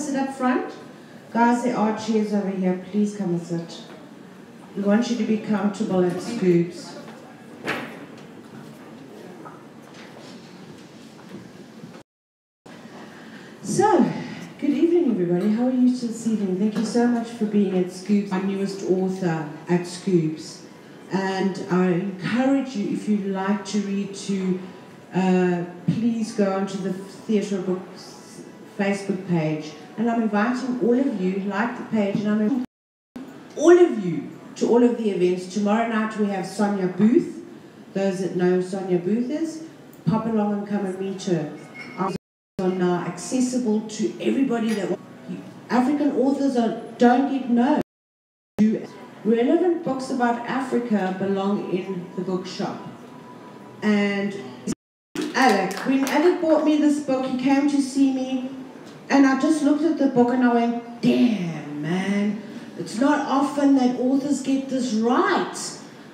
sit up front? Guys, there are chairs over here. Please come and sit. We want you to be comfortable at Scoops. So, good evening everybody. How are you this evening? Thank you so much for being at Scoops, our newest author at Scoops. And I encourage you, if you'd like to read, to please go onto the Theatre of Books Facebook page. And I'm inviting all of you, like the page, and I'm inviting all of you to all of the events. Tomorrow night we have Sonia Booth. Those that know who Sonia Booth is, pop along and come and meet her. Are now accessible to everybody that African authors don't get known. Relevant books about Africa belong in the bookshop. And Alick, when Alick bought me this book, he came to see me, and I just looked at the book and I went, damn man, it's not often that authors get this right.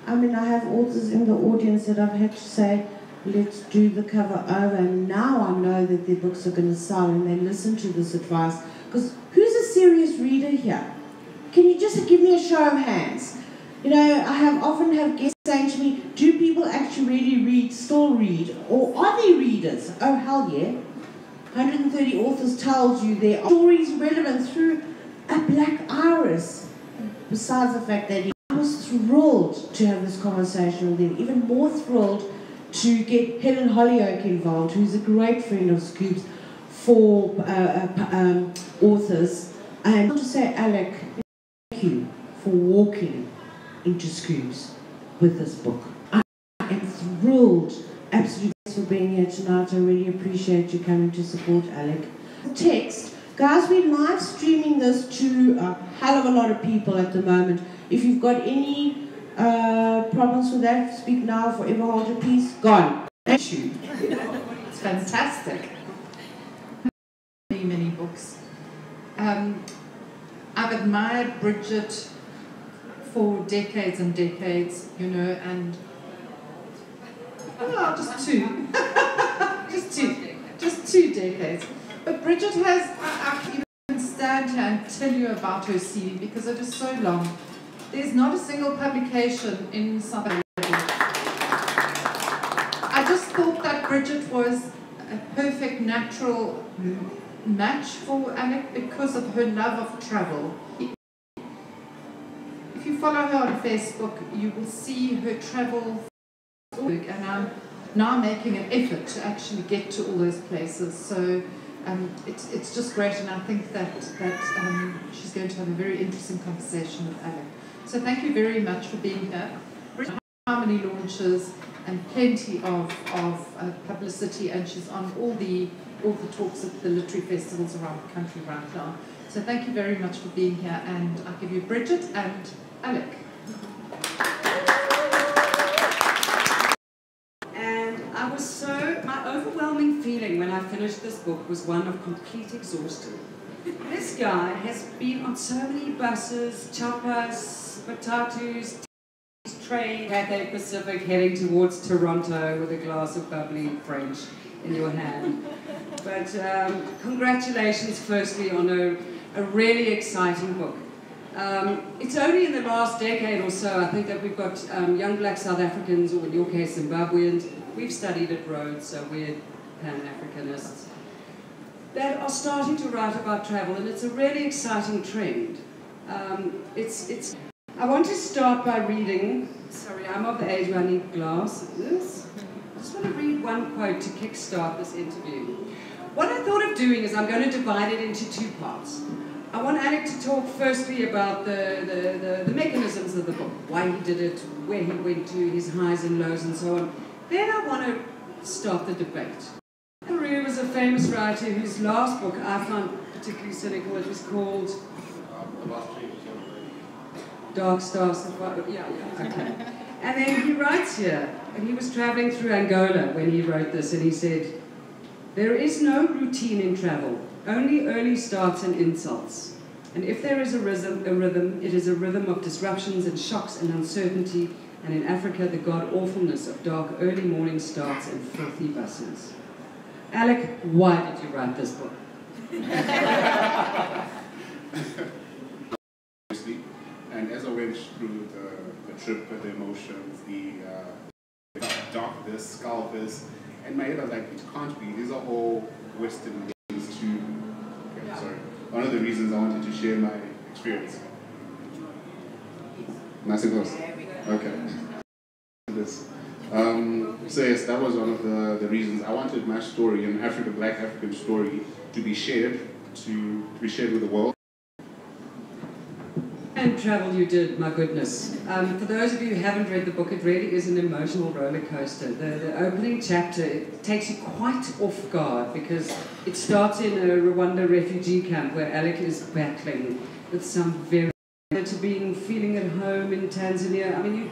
I mean, I have authors in the audience that I've had to say, let's do the cover over, and now I know that their books are going to sell, and they listen to this advice. Because who's a serious reader here? Can you just give me a show of hands? You know, I often have guests saying to me, do people actually really read, still read, or are they readers? Oh hell yeah. 130 authors tells you there are stories relevant through a black iris. Besides the fact that I was thrilled to have this conversation with him, even more thrilled to get Helen Hollyoak involved, who's a great friend of Scoops, for authors. And I want to say, Alick, thank you for walking into Scoops with this book. I am thrilled, absolutely, for being here tonight. I really appreciate you coming to support Alick. Text, guys, we're live streaming this to a hell of a lot of people at the moment. If you've got any problems with that, speak now, forever hold your peace. Gone. Thank you. It's fantastic. Many books. I've admired Bridget for decades and decades, you know, and oh, just two decades. But Bridget has, I can stand here and tell you about her CV because it is so long. There's not a single publication in South Africa. I just thought that Bridget was a perfect natural match for Alick because of her love of travel. If you follow her on Facebook, you will see her travel, and I'm now making an effort to actually get to all those places. So it's just great, and I think that she's going to have a very interesting conversation with Alick. So thank you very much for being here. Harmony launches and plenty of publicity, and she's on all the talks at the literary festivals around the country right now. So thank you very much for being here, and I'll give you Bridget and Alick. And I was my overwhelming feeling when I finished this book was one of complete exhaustion. This guy has been on so many buses, chapas, matatus, train, Cathay Pacific, heading towards Toronto with a glass of bubbly French in your hand. But congratulations firstly on a really exciting book. It's only in the last decade or so, I think, that we've got young black South Africans, or in your case Zimbabweans, we've studied at Rhodes, so we're Pan-Africanists, that are starting to write about travel, and it's a really exciting trend. I want to start by reading, sorry, I'm of the age where I need glasses. I just want to read one quote to kickstart this interview. What I thought of doing is I'm going to divide it into two parts. I want Alick to talk firstly about the mechanisms of the book, why he did it, where he went to, his highs and lows and so on. Then I want to start the debate. Cairo was a famous writer whose last book I found particularly cynical. It was called Dark Stars. Yeah, okay. And then he writes here, and he was traveling through Angola when he wrote this, and he said, "There is no routine in travel, only early starts and insults. And if there is a rhythm, it is a rhythm of disruptions and shocks and uncertainty, and in Africa, the god-awfulness of dark early morning starts and filthy buses." Alick, why did you write this book? trip, the emotions, the darkness, skullness. And my head was like, it can't be. These are all Western ways to. Okay, sorry. One of the reasons I wanted to share my experience. Nice and close. Okay. So yes, that was one of the reasons I wanted my story, an Black African story, to be shared with the world. And travel you did, my goodness. For those of you who haven't read the book, it really is an emotional roller coaster. The opening chapter, it takes you quite off guard because it starts in a Rwanda refugee camp where Alick is battling with some very... to being feeling at home in Tanzania. I mean,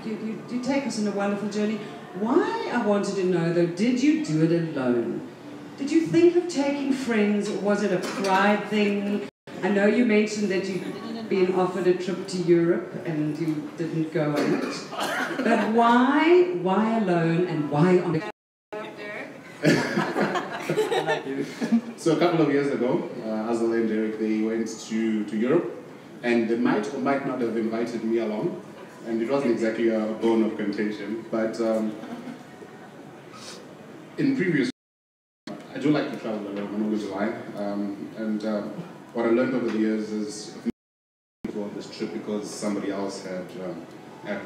you take us on a wonderful journey. Why, I wanted to know though, did you do it alone? Did you think of taking friends, or was it a pride thing? I know you mentioned that you'd been offered a trip to Europe and you didn't go on it. But why alone and why on a... So a couple of years ago, Azal and Derek, they went to Europe. And they might or might not have invited me along, and it wasn't exactly a bone of contention. But in previous, I do like to travel alone. I'm always alive. And what I learned over the years is I go on this trip because somebody else had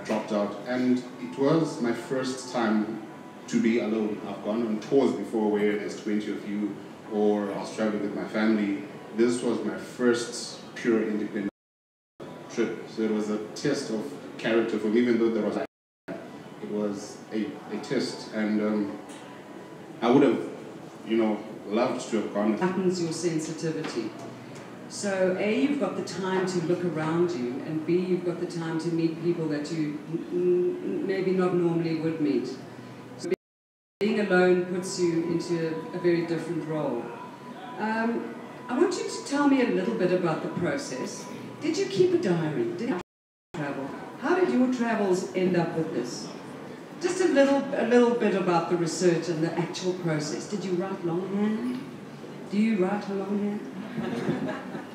dropped out, and it was my first time to be alone. I've gone on tours before where there's 20 of you, or I was traveling with my family. This was my first pure independent trip, so it was a test of character for me, even though it was a test, and I would have, loved to have gone. Happens your sensitivity. So A, you've got the time to look around you, and B, you've got the time to meet people that you maybe not normally would meet. So being alone puts you into a very different role. I want you to tell me a little bit about the process. Did you keep a diary? Did you travel? How did your travels end up with this? Just a little bit about the research and the actual process. Did you write longhand? Do you write longhand?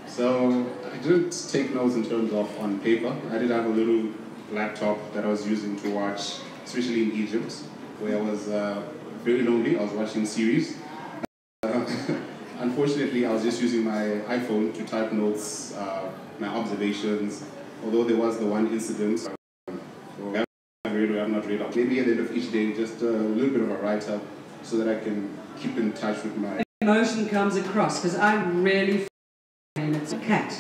So I didn't take notes in terms of on paper. I did have a little laptop that I was using to watch, especially in Egypt, where I was very lonely. I was watching series. Unfortunately, I was just using my iPhone to type notes, my observations, although there was the one incident. So I have not read up. Maybe at the end of each day, just a little bit of a write-up so that I can keep in touch with my... Emotion comes across, because I really and it's a cat,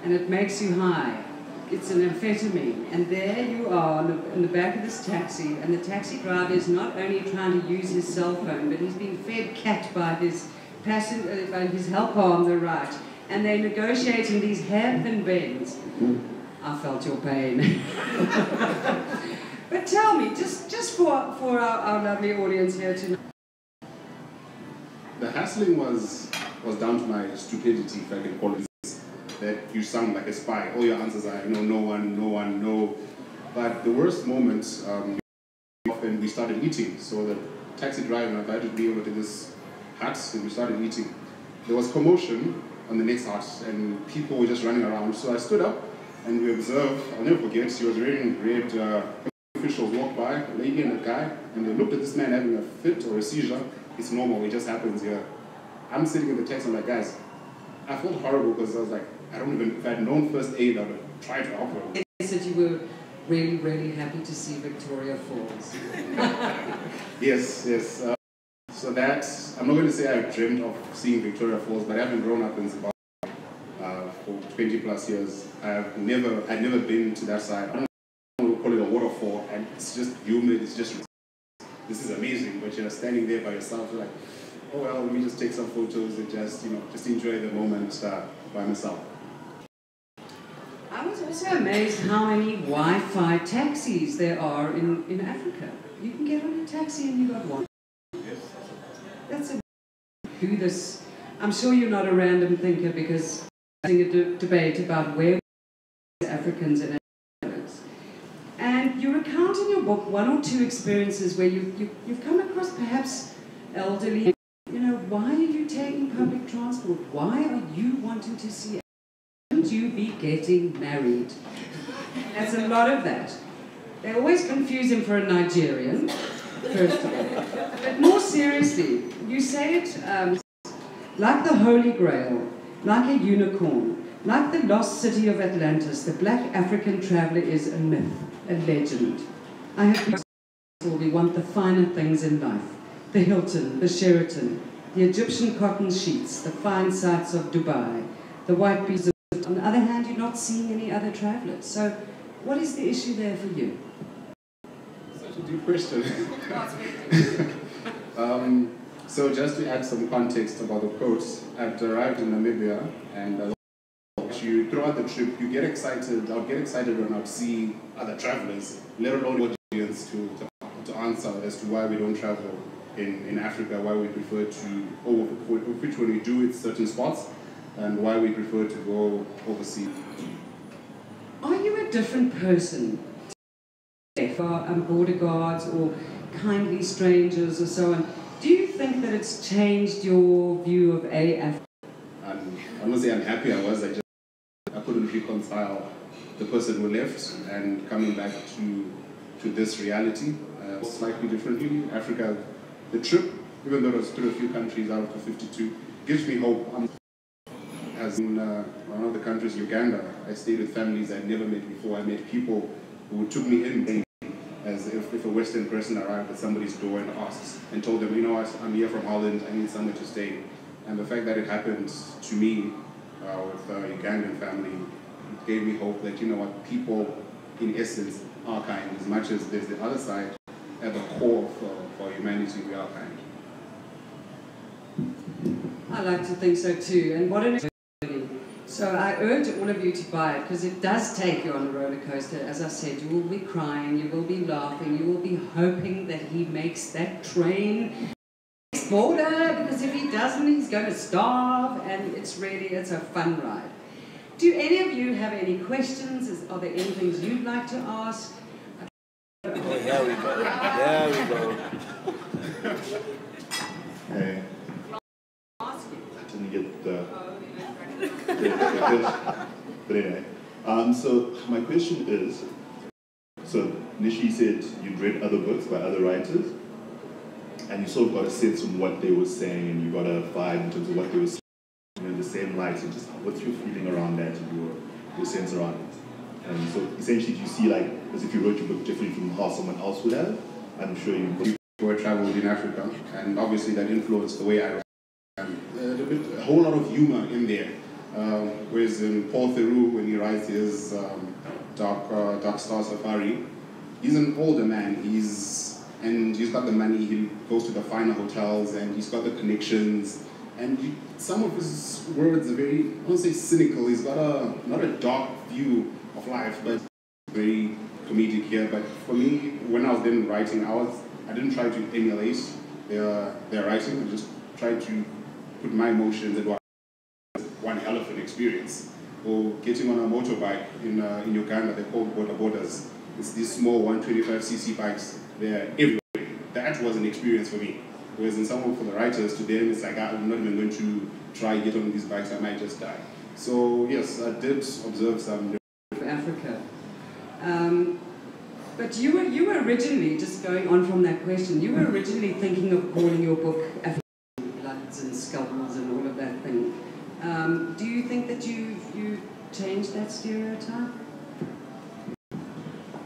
and it makes you high. It's an amphetamine, and there you are in the back of this taxi, and the taxi driver is not only trying to use his cell phone, but he's being fed cat by his helper on the right, and they're negotiating these hairpin bends. I felt your pain. But tell me, just for our lovely audience here tonight. The hassling was down to my stupidity, if I can call it this, that you sound like a spy. All your answers are no one, no. But the worst moments, when we started eating. So the taxi driver invited me over to this hut, and we started eating. There was commotion on the next hut, and people were just running around. So I stood up, and we observed, I'll never forget, he was wearing red, officials walked by, a lady and a guy, and they looked at this man having a fit or a seizure. It's normal, it just happens here. I'm sitting in the taxi, I'm like, guys, I felt horrible because I was like, if I had known first aid, I would have tried to offer. You said you were really, really happy to see Victoria Falls. Yes. So that, I'm not going to say I've dreamed of seeing Victoria Falls, but I haven't grown up in Zimbabwe for 20 plus years. I'd never been to that side. I don't want to call it a waterfall, and it's just humid, it's just, this is amazing, but you're standing there by yourself, you're like, oh well, let me just take some photos and just enjoy the moment by myself. I was also amazed how many Wi-Fi taxis there are in Africa. You can get on a taxi and you got one. Yes. That's a do this. I'm sure you're not a random thinker, because having a debate about where Africans and Africans. And you recount in your book one or two experiences where you've come across perhaps elderly. Why are you taking public transport? Why are you wanting to see? Shouldn't you be getting married? That's a lot of that. They always confuse him for a Nigerian, first of all. But more seriously, you say it like the Holy Grail, like a unicorn, like the lost city of Atlantis. The black African traveller is a myth, a legend. I have we want the finer things in life. The Hilton, the Sheraton, the Egyptian cotton sheets, the fine sights of Dubai, the white beads. On the other hand, you're not seeing any other travellers. So what is the issue there for you? Such a deep question. So just to add some context about the quotes, I've arrived in Namibia, and throughout the trip, you get excited. I'll get excited when I see other travellers, let alone audience, to answer as to why we don't travel in Africa, why we prefer to, or which when we do, it's certain spots, and why we prefer to go overseas. Are you a different person for border guards or kindly strangers or so on? Do you think that it's changed your view of Africa? I must say unhappy I was. I couldn't reconcile the person who left and coming back to this reality slightly differently. Africa, the trip, even though it was through a few countries out of the 52, gives me hope. As in one of the countries, Uganda, I stayed with families I'd never met before. I met people who took me in as if a Western person arrived at somebody's door and asked and told them, you know what, I'm here from Holland, I need somewhere to stay. And the fact that it happened to me with a Ugandan family gave me hope that, you know what, people in essence are kind. As much as there's the other side, at the core for humanity, we are kind. I like to think so too. And what an experience. So I urge all of you to buy it, because it does take you on a roller coaster. As I said, you will be crying, you will be laughing, you will be hoping that he makes that train border, because if he doesn't, he's going to starve, and it's a fun ride. Do any of you have any questions? Are there any things you'd like to ask? Oh, here we go. There we go. Hey. Didn't get the but anyway. So my question is, so Nishi said you'd read other books by other writers, and you sort of got a sense from what they were saying, and you got a vibe in terms of what they were saying, in the same light. So just what's your feeling around that, and your sense around it? And so essentially, do you see like as if you wrote your book differently from how someone else would have? I'm sure you were traveled in Africa, and obviously that influenced the way I write. A whole lot of humor in there. Whereas in Paul Theroux, when he writes his Dark Star Safari, he's an older man. He's got the money. He goes to the finer hotels, and he's got the connections. And some of his words are very, I won't say cynical. He's got not a dark view of life, but very comedic here. But for me, when I was then writing, I didn't try to emulate their writing. I just tried to put my emotions into one hell of an experience. Or getting on a motorbike in Uganda, they're called borders. It's these small 125cc bikes. They're everywhere. That was an experience for me. Whereas in some for the writers, to them, it's like, I'm not even going to try get on these bikes, I might just die. So yes, I did observe some. Africa. But you were originally, just going on from that question, you were originally thinking of calling your book African Bloods and Skulls and all of that thing. Do you think that you changed that stereotype?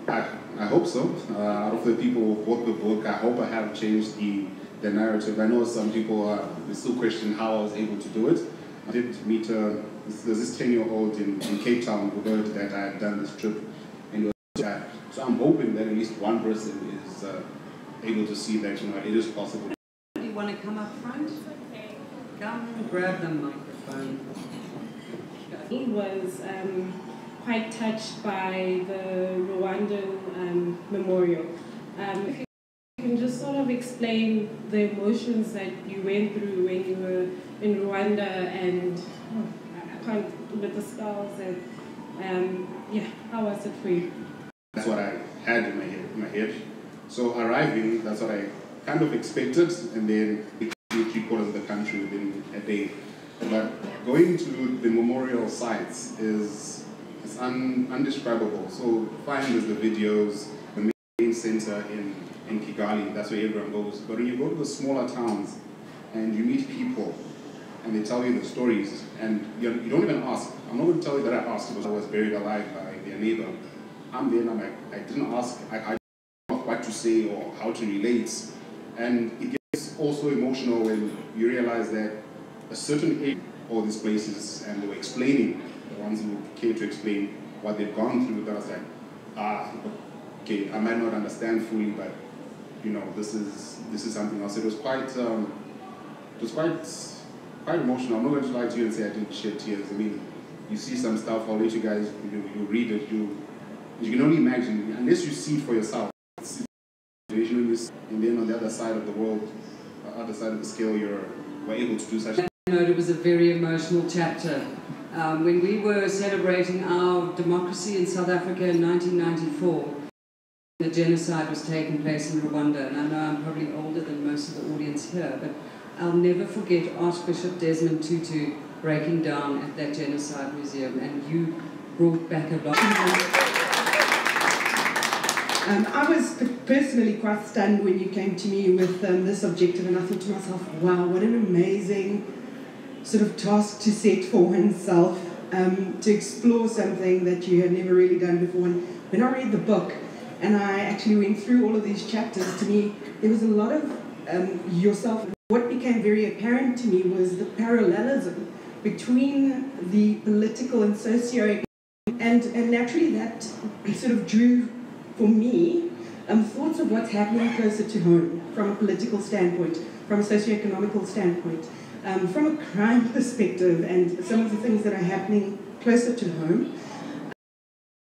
I hope so. Out of the people who bought the book, I hope I have changed the narrative. I know some people still question how I was able to do it. I did meet there's this 10-year-old in Cape Town who heard that I had done this trip, and it was so bad. So I'm hoping that at least one person is able to see that it is possible. Do you want to come up front? Okay. Come and grab the microphone. He was quite touched by the Rwandan memorial. If you can just sort of explain the emotions that you went through when you were in Rwanda, and with the skulls, and how was it for you? That's what I had in my head. So arriving, that's what I kind of expected, and then became 3/4 of the country within a day. But going to the memorial sites is it's undescribable. So fine, there's the videos, the main center in Kigali, that's where everyone goes. But when you go to the smaller towns and you meet people and they tell you the stories, and you don't even ask. I'm not going to tell you that I asked because I was buried alive by their neighbor. I'm there and I'm like, I didn't ask, I don't know what to say or how to relate. And it gets also emotional when you realize that a certain age, all these places, and they were explaining, the ones who came to explain what they've gone through, that I was like, okay, I might not understand fully, but you know, this is something else. It was quite emotional. I'm not going to lie to you and say I didn't shed tears. I mean, you see some stuff, I'll let you guys, you read it, you can only imagine, unless you see it for yourself. And then on the other side of the world, other side of the scale, we're able to do such. It was a very emotional chapter. When we were celebrating our democracy in South Africa in 1994, the genocide was taking place in Rwanda, and I know I'm probably older than most of the audience here, but I'll never forget Archbishop Desmond Tutu breaking down at that genocide museum, and you brought back a lot. I was personally quite stunned when you came to me with this objective, and I thought to myself, wow, what an amazing sort of task to set for oneself, to explore something that you had never really done before. And when I read the book, and I actually went through all of these chapters, to me, there was a lot of yourself. What became very apparent to me was the parallelism between the political and socio-economic, and naturally that sort of drew, for me, thoughts of what's happening closer to home, from a political standpoint, from a socio-economical standpoint, from a crime perspective, and some of the things that are happening closer to home.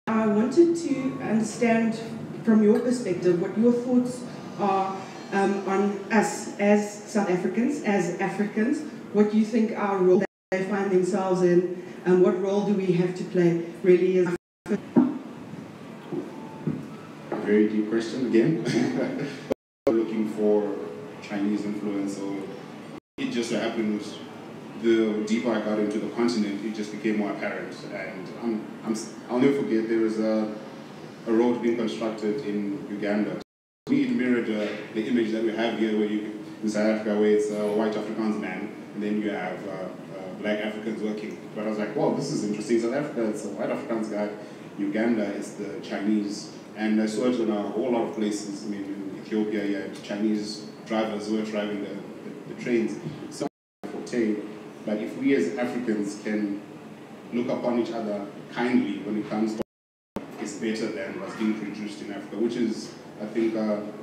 I wanted to understand from your perspective what your thoughts are on us as South Africans, as Africans, what you think our role they find themselves in, and what role do we have to play really as. Very deep question again. Looking for Chinese influence, or it just so happened the deeper I got into the continent, it just became more apparent. And I'll never forget, there was a road being constructed in Uganda. To me, it mirrored the image that we have here, where in South Africa, where it's a white Afrikaans man, and then you have black Africans working. But I was like, wow, this is interesting. South Africa, it's a white Afrikaans guy. Uganda is the Chinese. And I saw it in a whole lot of places. I mean, in Ethiopia, you had Chinese drivers who were driving the trains. Some forte, but if we as Africans can look upon each other kindly when it comes to it's better than what's being produced in Africa, which is, I think,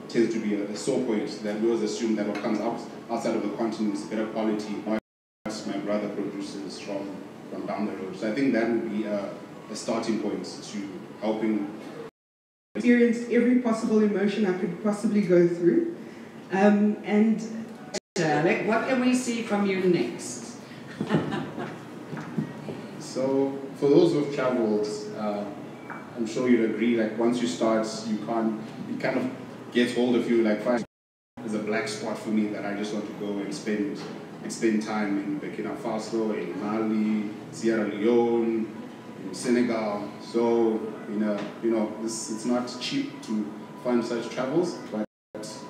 tends to be a sore point, that we always assume that what comes outside of the continent is better quality, what my brother produces from down the road. So I think that would be a starting point to helping. Experienced every possible emotion I could possibly go through, and Alick, what can we see from you next? So for those who have traveled, I'm sure you'd agree, like once you start, it kind of gets hold of you, like fine, there's a black spot for me that I just want to go and spend time in Burkina Faso, in Mali, Sierra Leone, in Senegal. So it's not cheap to fund such travels, but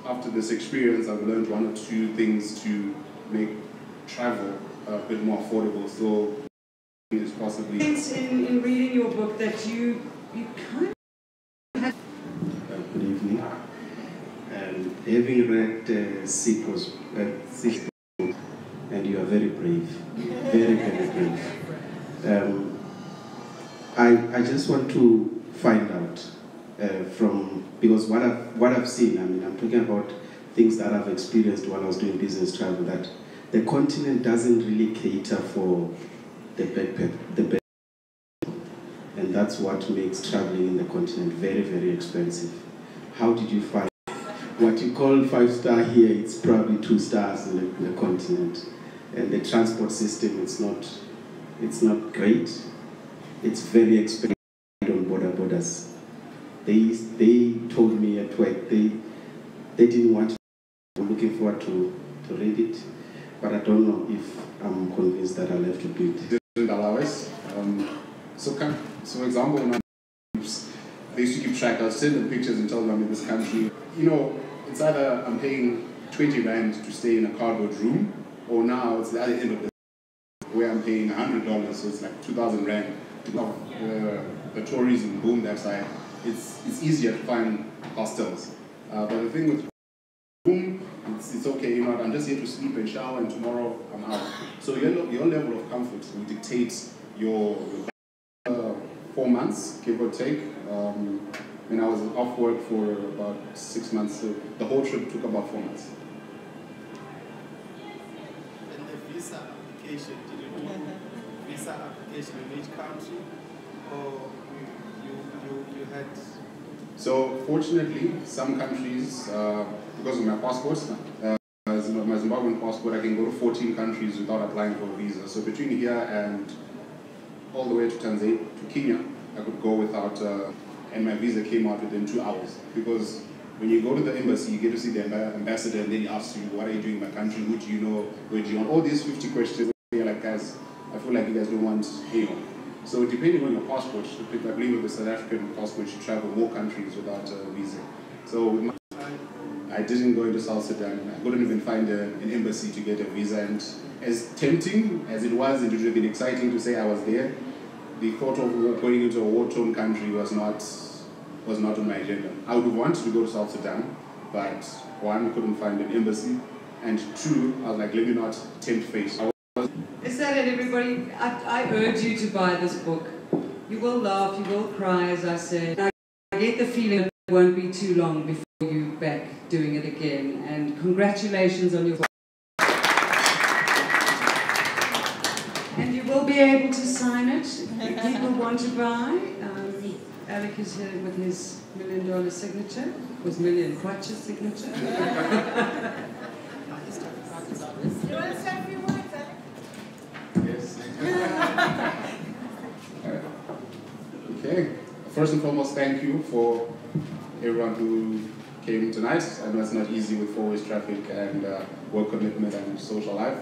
after this experience, I've learned one or two things to make travel a bit more affordable. So it's possibly. In reading your book that you kind of had. Good evening. Having read six books, and you are very brave, very, very brave. I just want to find out because what I've seen, I mean, I'm talking about things that I've experienced while I was doing business travel, that the continent doesn't really cater for the backpack, and that's what makes traveling in the continent very, very expensive. How did you find what you call 5-star here? It's probably 2 stars in the continent, and the transport system, it's not great. It's very expensive on borders. They told me at work they didn't want to. I'm looking forward to read it, but I don't know if I'm convinced that I'll have to do it. Didn't allow us. So for example, when they used to keep track, I'll send them pictures and tell them I'm in this country. You know, it's either I'm paying 20 rand to stay in a cardboard room, or now it's the other end of the where I'm paying $100, so it's like 2,000 rand. The tourism boom that side, it's easier to find hostels. But the thing with boom, it's okay, you know, I'm just here to sleep and shower, and tomorrow I'm out. So your level of comfort will dictate your 4 months, give or take. When I was off work for about 6 months, so the whole trip took about 4 months. And the visa application, did you do visa application in each country, or you had? So fortunately, some countries, because of my passport, my Zimbabwean passport, I can go to 14 countries without applying for a visa. So between here and all the way to Tanzania, to Kenya, I could go without, and my visa came out within 2 hours. Because when you go to the embassy, you get to see the ambassador, and then he asks you, what are you doing in my country, who do you know, where do you want, all these 50 questions. You're like, guys, I feel like you guys don't want anyone. So depending on your passport, I believe with the South African passport, you travel more countries without a visa. So I didn't go into South Sudan. I couldn't even find an embassy to get a visa. And as tempting as it was, it would have been exciting to say I was there. The thought of going into a war-torn country was not on my agenda. I would want to go to South Sudan, but one, couldn't find an embassy, and two, I was like, let me not tempt fate. Is that it, everybody? I urge you to buy this book. You will laugh, you will cry, as I said. I get the feeling it won't be too long before you're back doing it again. And congratulations on your book. And you will be able to sign it if people want to buy. Alick is here with his $1 million signature, with million kwacha signature. You want to say a few words, Alick? Yes. Okay. First and foremost, thank you for everyone who came tonight. I know it's not easy with 4-way traffic and work commitment and social life.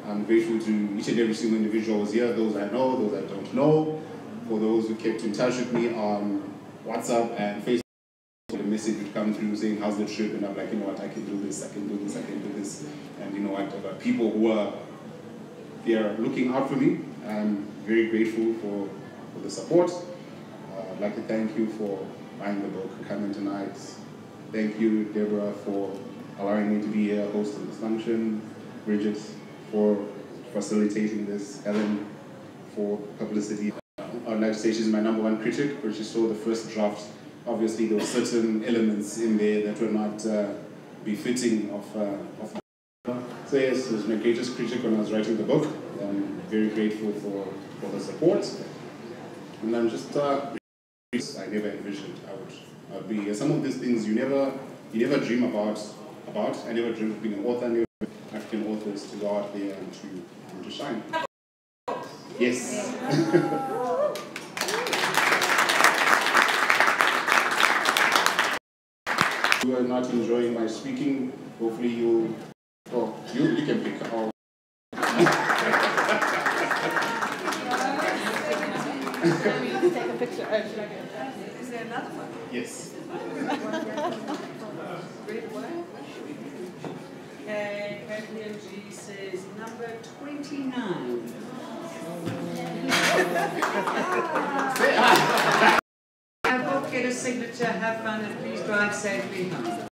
I'm grateful to each and every single individual who was here, those I know, those I don't know, for those who kept in touch with me on WhatsApp and Facebook. The message would come through saying, how's the trip? And I'm like, you know what, I can do this, I can do this, I can do this. And you know what, I've got people who are there looking out for me. I'm very grateful for the support. I'd like to thank you for buying the book, coming tonight. Thank you, Deborah, for allowing me to be here, hosting this function. Bridget, for facilitating this. Helen, for publicity. I'd like to say she's my #1 critic, but she saw the first draft. Obviously, there were certain elements in there that were not befitting of So yes, it was my greatest critic when I was writing the book. I'm very grateful for the support. And I'm just, I never envisioned I would be here. Some of these things you never dream about. I never dreamed of being an author. I never African authors to go out there and to shine. Yes. You are not enjoying my speaking. Hopefully you can pick. Take a picture. Is there another one? Yes. KPMG says number 29. Get a signature, have fun, and please drive safely home.